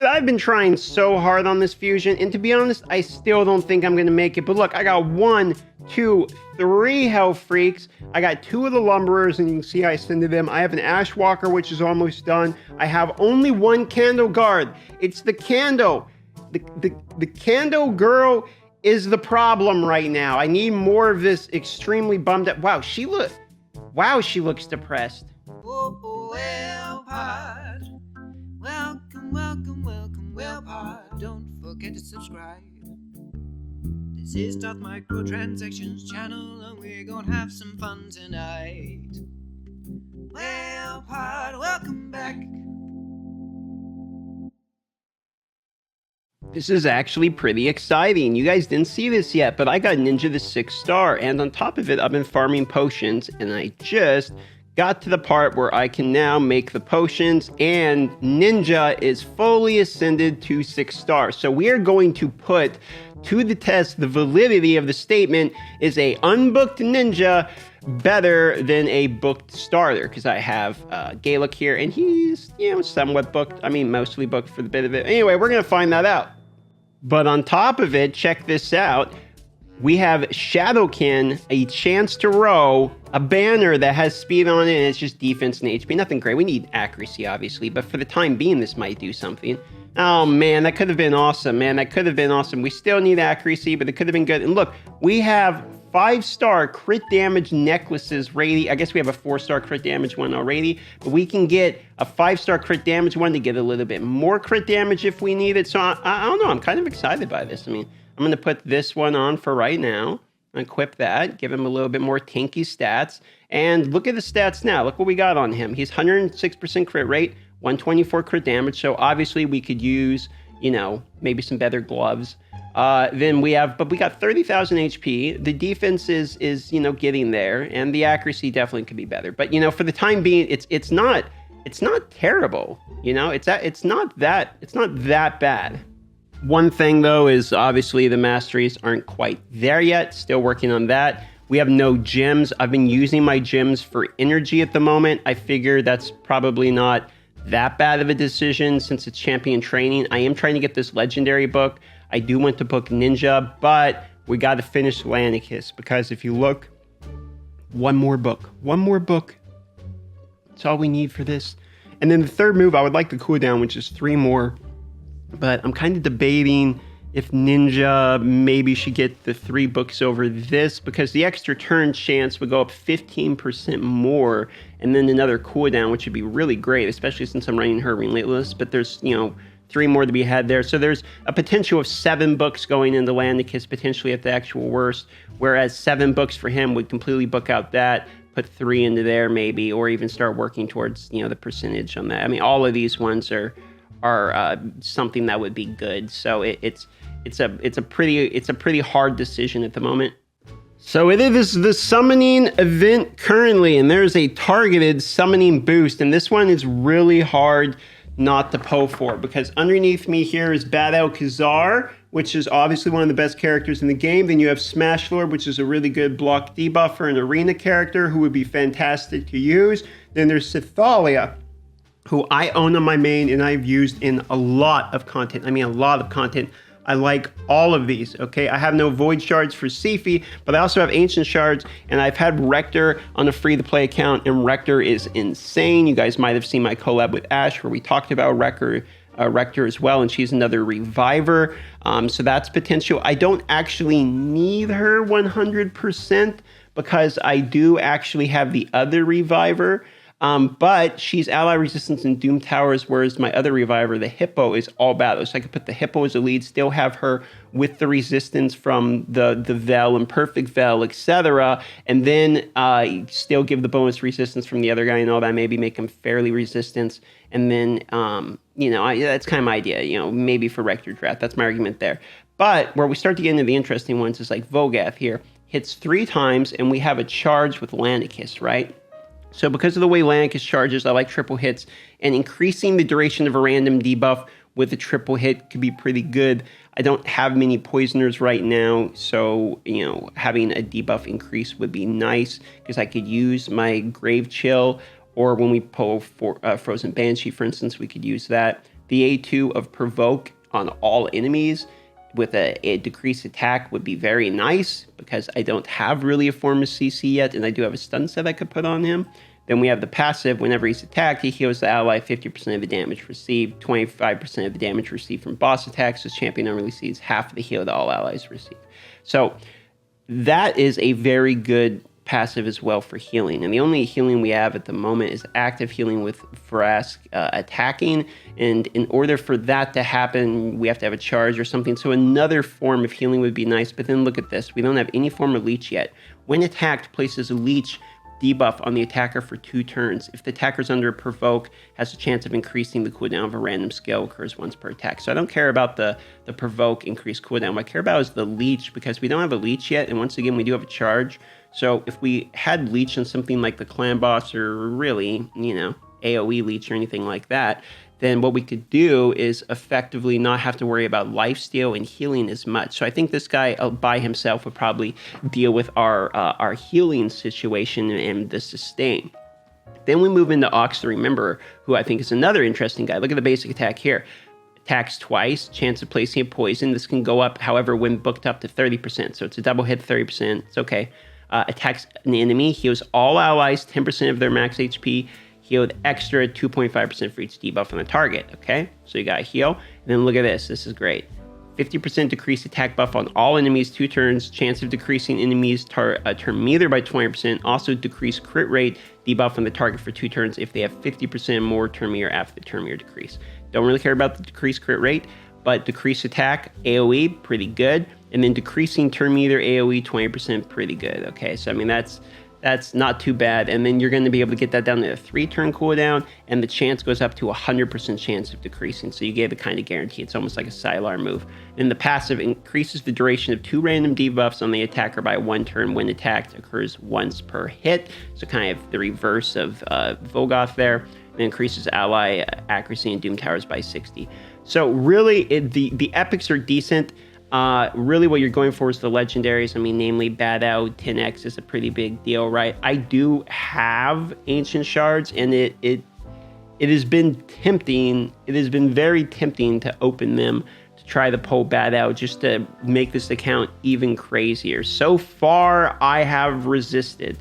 I've been trying so hard on this fusion, and to be honest, I still don't think I'm gonna make it. But look, I got 1, 2, 3 Hell Freaks. I got 2 of the Lumberers, and you can see I ascended them. I have an Ashwalker, which is almost done. I have only 1 Candle Guard. It's the Candle. The Candle Girl is the problem right now. I need more of this extremely bummed up. Wow, she looks depressed. Well, pod. Welcome, well, pod. Don't forget to subscribe. This is Darth Microtransactions channel, and we're gonna have some fun tonight. Well, pod, welcome back. This is actually pretty exciting. You guys didn't see this yet, but I got Ninja the 6-star, and on top of it, I've been farming potions, and I just got to the part where I can now make the potions, and Ninja is fully ascended to 6 stars. So we are going to put to the test the validity of the statement, is a unbooked Ninja better than a booked starter? Because I have Galek here, and he's, somewhat booked. I mean, mostly booked for the bit of it. Anyway, we're going to find that out. But on top of it, check this out. We have Shadowkin, a chance to row, a banner that has speed on it, and it's just defense and HP. Nothing great. We need accuracy, obviously, but for the time being, this might do something. Oh, man, that could have been awesome, man. That could have been awesome. We still need accuracy, but it could have been good. And look, we have 5-star crit damage necklaces ready. I guess we have a 4-star crit damage one already, but we can get a 5-star crit damage one to get a little bit more crit damage if we need it. So I don't know. I'm kind of excited by this. I mean, I'm going to put this one on for right now. Equip that. Give him a little bit more tanky stats. And look at the stats now. Look what we got on him. He's 106% crit rate, 124 crit damage. So obviously we could use, maybe some better gloves. Then we got 30,000 HP. The defense is getting there, and the accuracy definitely could be better. But for the time being, it's not terrible. It's not that bad. One thing though is obviously the masteries aren't quite there yet. Still working on that. We have no gems. I've been using my gems for energy at the moment. I figure that's probably not that bad of a decision since it's champion training. I am trying to get this legendary book. I do want to book Ninja, but we got to finish Landicus, because if you look, one more book. That's all we need for this. And then the third move, I would like the cooldown, which is 3 more. But I'm kind of debating if Ninja maybe should get the 3 books over this, because the extra turn chance would go up 15% more, and then another cooldown, which would be really great, especially since I'm running her Relentless. But there's, 3 more to be had there. So there's a potential of 7 books going into Landicus, potentially at the actual worst, whereas 7 books for him would completely book out that, put 3 into there maybe, or even start working towards, the percentage on that. I mean, all of these ones are something that would be good. So it's a pretty hard decision at the moment. So it is the summoning event currently, and there's a targeted summoning boost, and this one is really hard not to pull for, because underneath me here is Bad Alcazar, which is obviously one of the best characters in the game. Then you have Smash Lord, which is a really good block debuffer and arena character who would be fantastic to use. Then there's Cythalia, who I own on my main and I've used in a lot of content. I mean, a lot of content. I like all of these, okay? I have no Void Shards for Sifi, but I also have Ancient Shards, and I've had Rector on a free-to-play account, and Rector is insane. You guys might have seen my collab with Ash, where we talked about Rector as well, and she's another reviver, so that's potential. I don't actually need her 100%, because I do actually have the other reviver, but she's ally resistance in Doom Towers, whereas my other reviver, the Hippo, is all battle. So I could put the Hippo as a lead, still have her with the resistance from the Vel and Perfect Vel, etc., and then still give the bonus resistance from the other guy and all that, maybe make him fairly resistance, and then, that's kind of my idea, maybe for Rector Draft. That's my argument there. But where we start to get into the interesting ones is like Vogath here. Hits 3 times, and we have a charge with Landicus, right? So because of the way Landicus charges, I like triple hits, and increasing the duration of a random debuff with a triple hit could be pretty good. I don't have many poisoners right now, so having a debuff increase would be nice, because I could use my Grave Chill, or when we pull for Frozen Banshee, for instance, we could use that. The A2 of Provoke on all enemies with a decreased attack would be very nice because I don't have really a form of CC yet, and I do have a stun set I could put on him. Then we have the passive. Whenever he's attacked, he heals the ally 50% of the damage received, 25% of the damage received from boss attacks. This champion only receives half of the heal that all allies receive. So that is a very good passive as well for healing. And the only healing we have at the moment is active healing with Vrask attacking. And in order for that to happen, we have to have a charge or something. So another form of healing would be nice. But then look at this. We don't have any form of leech yet. When attacked, places a leech debuff on the attacker for 2 turns. If the attacker's under a provoke, has a chance of increasing the cooldown of a random skill, occurs once per attack. So I don't care about the provoke increased cooldown. What I care about is the leech, because we don't have a leech yet, and once again, we do have a charge. So if we had leech on something like the clan boss, or really, AoE leech or anything like that, then what we could do is effectively not have to worry about lifesteal and healing as much. So I think this guy by himself would probably deal with our healing situation and the sustain. Then we move into Ox the Rememberer, who I think is another interesting guy. Look at the basic attack here. Attacks twice, chance of placing a poison. This can go up, however, when booked up to 30%. So it's a double hit, 30%. It's okay. Attacks an enemy, heals all allies 10% of their max HP, healed extra 2.5% for each debuff on the target, okay? So you got a heal. And then look at this. This is great. 50% decreased attack buff on all enemies 2 turns. Chance of decreasing enemies turn meter by 20%. Also decrease crit rate debuff on the target for 2 turns if they have 50% more turn meter after the turn meter decrease. Don't really care about the decreased crit rate, but decreased attack, AoE, pretty good. And then decreasing turn meter, AoE, 20%, pretty good, okay? So, I mean, that's not too bad. And then you're going to be able to get that down to a 3-turn cooldown, and the chance goes up to 100% chance of decreasing. So you get the kind of guarantee. It's almost like a Sylar move. And the passive increases the duration of 2 random debuffs on the attacker by 1 turn when attacked, occurs once per hit. So kind of the reverse of Vogoth there. And increases ally accuracy and Doom Towers by 60. So really, the epics are decent. Really what you're going for is the legendaries. I mean, namely Badao 10x is a pretty big deal, right? I do have ancient shards, and it has been tempting. It has been very tempting to open them to try to pull Badao just to make this account even crazier. So far, I have resisted.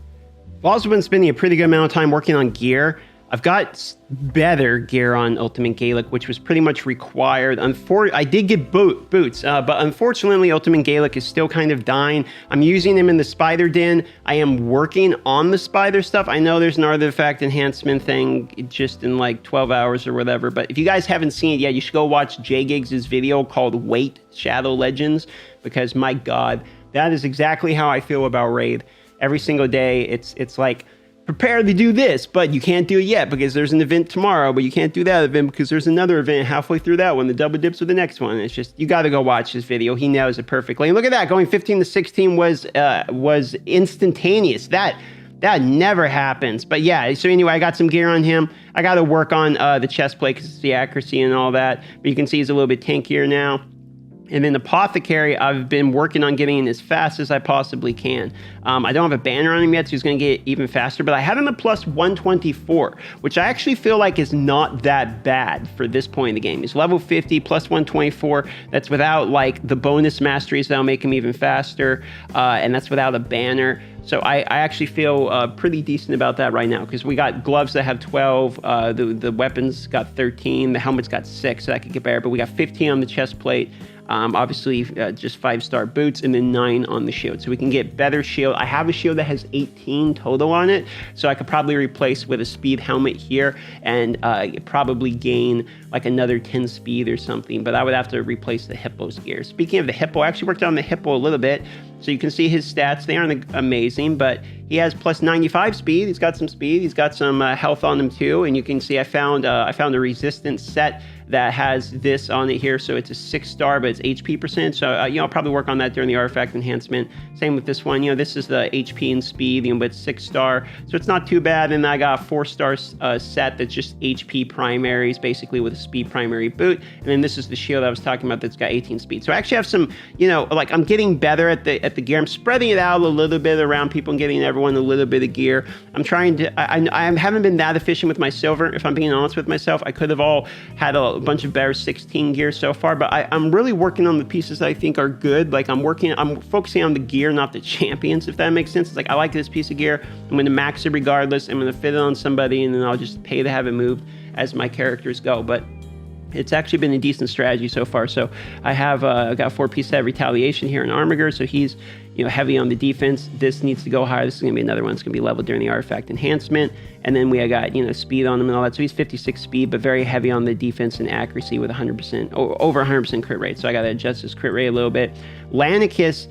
I've also been spending a pretty good amount of time working on gear. I've got better gear on Ultimate Gaelic, which was pretty much required. I did get boots, but unfortunately, Ultimate Gaelic is still kind of dying. I'm using them in the Spider Den. I am working on the Spider stuff. I know there's an artifact enhancement thing just in like 12 hours or whatever, but if you guys haven't seen it yet, you should go watch J-Gigs' video called Wait, Shadow Legends, because my God, that is exactly how I feel about Raid. Every single day, it's like, prepare to do this, but you can't do it yet because there's an event tomorrow, but you can't do that event because there's another event halfway through that one, the double dips with the next one. It's just, you got to go watch this video. He nails it perfectly. And look at that, going 15 to 16 was instantaneous. That never happens. But yeah, so anyway, I got some gear on him. I got to work on the chest plate because it's the accuracy and all that. But you can see he's a little bit tankier now. And then Apothecary, I've been working on getting in as fast as I possibly can. I don't have a banner on him yet, so he's going to get even faster, but I have him at plus 124, which I actually feel like is not that bad for this point in the game. He's level 50, plus 124. That's without like the bonus masteries that'll make him even faster, and that's without a banner. So I actually feel pretty decent about that right now because we got gloves that have 12, the weapons got 13, the helmet's got 6, so that could get better, but we got 15 on the chest plate. Obviously, just 5-star boots and then 9 on the shield. So we can get better shield. I have a shield that has 18 total on it. So I could probably replace with a speed helmet here and probably gain like another 10 speed or something. But I would have to replace the Hippo's gear. Speaking of the Hippo, I actually worked on the Hippo a little bit. So you can see his stats. They aren't amazing, but he has plus 95 speed. He's got some speed. He's got some health on him too. And you can see I found a resistance set that has this on it here. So it's a 6-star, but it's HP percent. So, I'll probably work on that during the artifact enhancement. Same with this one. This is the HP and speed, but it's 6-star. So it's not too bad. And I got a 4-star set that's just HP primaries, basically with a speed primary boot. And then this is the shield I was talking about that's got 18 speed. So I actually have some, I'm getting better at the gear. I'm spreading it out a little bit around people and getting everyone everyone a little bit of gear. I'm trying to, I haven't been that efficient with my silver, if I'm being honest with myself. I could have all had a bunch of better 16 gear so far, but I'm really working on the pieces that I think are good. Like I'm focusing on the gear, not the champions, if that makes sense. It's like, I like this piece of gear. I'm going to max it regardless. I'm going to fit it on somebody, and then I'll just pay to have it moved as my characters go. But it's actually been a decent strategy so far. So I have got 4 pieces of retaliation here in Armiger. So he's, heavy on the defense. This needs to go higher. This is going to be another one. It's going to be leveled during the artifact enhancement. And then we got, speed on him and all that. So he's 56 speed, but very heavy on the defense and accuracy with 100%, over 100% crit rate. So I got to adjust his crit rate a little bit. Lanicus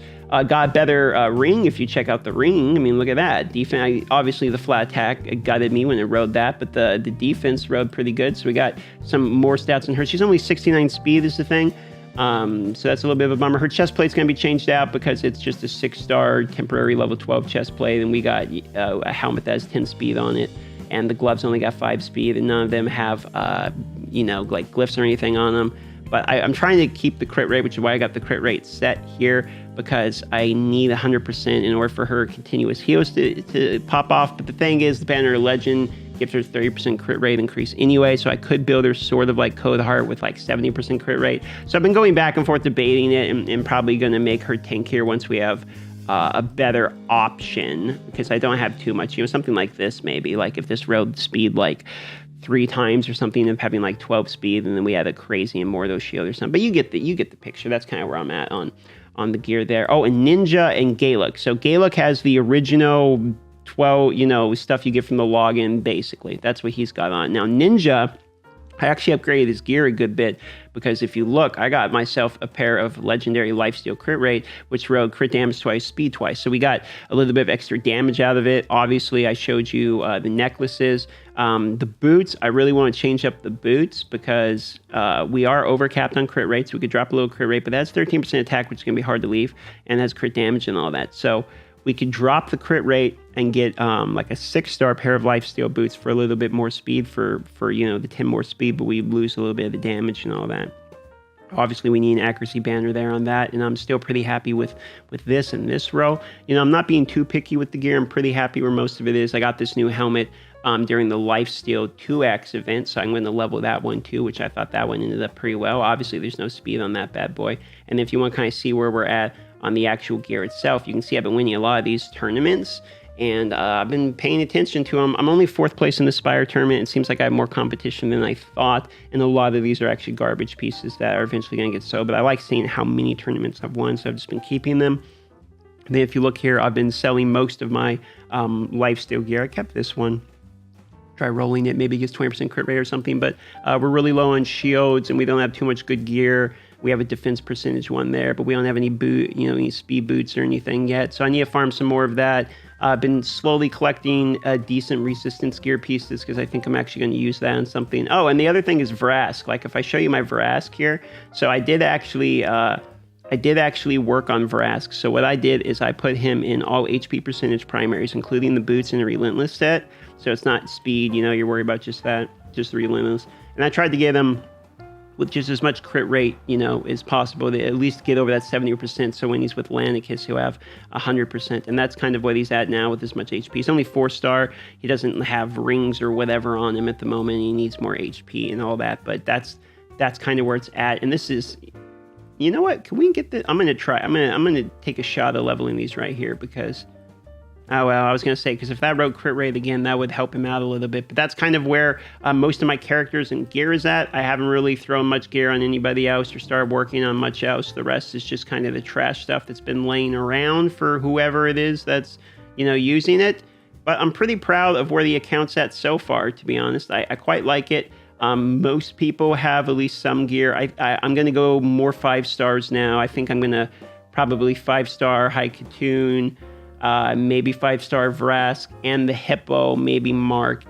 got better ring if you check out the ring. I mean, look at that. Defense, obviously the flat attack gutted me when it rode that, but the defense rode pretty good. So we got some more stats on her. She's only 69 speed is the thing. So that's a little bit of a bummer. Her chest plate's going to be changed out because it's just a 6-star temporary level 12 chest plate, and we got a helmet that has 10 speed on it, and the gloves only got 5 speed, and none of them have, like glyphs or anything on them. But I'm trying to keep the crit rate, which is why I got the crit rate set here, because I need 100% in order for her continuous heals to pop off. But the thing is, the Banner of Legend gives her 30% crit rate increase anyway, so I could build her sort of like Code Heart with like 70% crit rate. So I've been going back and forth debating it, and probably going to make her tank here once we have a better option, because I don't have too much. Something like this maybe, like if this rode speed like 3 times or something, of having like 12 speed, and then we had a crazy Immortal shield or something. But you get the picture. That's kind of where I'm at on the gear there. Oh, and Ninja and Galek. So Galek has the original 12, stuff you get from the login, basically. That's what he's got on. Now, Ninja, I actually upgraded his gear a good bit, because if you look, I got myself a pair of legendary lifesteal crit rate, which rode crit damage twice, speed twice. So we got a little bit of extra damage out of it. Obviously, I showed you the necklaces. The boots, I really want to change up the boots, because we are overcapped on crit rates. We could drop a little crit rate, but that's 13% attack, which is going to be hard to leave, and has crit damage and all that. So we could drop the crit rate and get like a 6-star pair of lifesteal boots for a little bit more speed for the 10 more speed, but we lose a little bit of the damage and all that. Obviously, we need an accuracy banner there on that, and I'm still pretty happy with this and this row. I'm not being too picky with the gear. I'm pretty happy where most of it is. I got this new helmet during the Lifesteal 2X event, so I'm going to level that one too, which I thought that one ended up pretty well. Obviously, there's no speed on that bad boy. And if you want to kind of see where we're at on the actual gear itself, you can see I've been winning a lot of these tournaments, and I've been paying attention to them. I'm only 4th place in the Spire tournament. It seems like I have more competition than I thought, and a lot of these are actually garbage pieces that are eventually going to get sold, but I like seeing how many tournaments I've won, so I've just been keeping them. And then if you look here, I've been selling most of my lifesteal gear. I kept this one. Try rolling it, maybe it gets 20% crit rate or something, but we're really low on shields, and we don't have too much good gear. We have a defense percentage one there, but we don't have any any speed boots or anything yet. So I need to farm some more of that. I've been slowly collecting decent resistance gear pieces, because I think I'm actually going to use that on something. Oh, and the other thing is Vrask. Like if I show you my Vrask here, so I did actually work on Vrask. So what I did is I put him in all HP percentage primaries, including the boots and the Relentless set. So it's not speed, you're worried about just that, just the Relentless. And I tried to get him with just as much crit rate, as possible, to at least get over that 70%. So when he's with Lanicus, he'll have 100%. And that's kind of what he's at now with as much HP. He's only 4-star. He doesn't have rings or whatever on him at the moment. He needs more HP and all that. But that's kind of where it's at. And this is, you know what? Can we get the? I'm gonna take a shot at leveling these right here, because. Oh, well, I was going to say, because if that rode crit rate again, that would help him out a little bit. But that's kind of where most of my characters and gear is at. I haven't really thrown much gear on anybody else or started working on much else. The rest is just kind of the trash stuff that's been laying around for whoever it is that's, using it. But I'm pretty proud of where the account's at so far, to be honest. I quite like it. Most people have at least some gear. I'm going to go more 5-stars now. I think I'm going to probably 5-star High Katoon, maybe 5-star Vrask, and the Hippo maybe marked,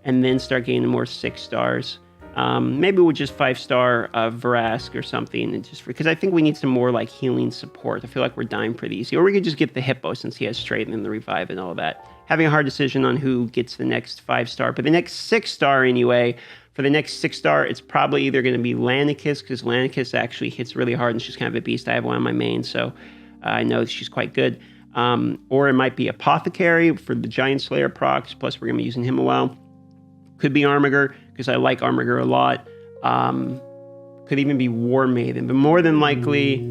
and then start getting more 6-stars. Maybe we'll just 5-star Vrask or something, and just because I think we need some more like healing support. I feel like we're dying pretty easy. Or we could just get the Hippo, since he has straight and the revive and all that. Having a hard decision on who gets the next 5-star, but the next 6-star anyway. For the next 6-star, it's probably either going to be Lanicus, because Lanicus actually hits really hard, and she's kind of a beast. I have one on my main, so I know she's quite good. Or it might be Apothecary for the Giant Slayer procs, plus we're going to be using him a while. Could be Armiger, because I like Armiger a lot. Could even be War Maiden, but more than likely,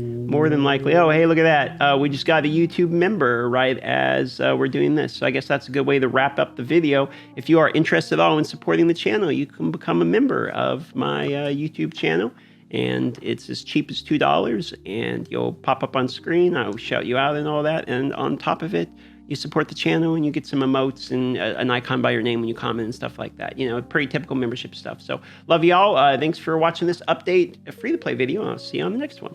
oh, hey, look at that. We just got a YouTube member right as we're doing this. So I guess that's a good way to wrap up the video. If you are interested at all in supporting the channel, you can become a member of my YouTube channel. And it's as cheap as $2, and you'll pop up on screen. I'll shout you out and all that. And on top of it, you support the channel and you get some emotes and an icon by your name when you comment and stuff like that. You know, pretty typical membership stuff. So love y'all. Thanks for watching this update, a free-to-play video. I'll see you on the next one.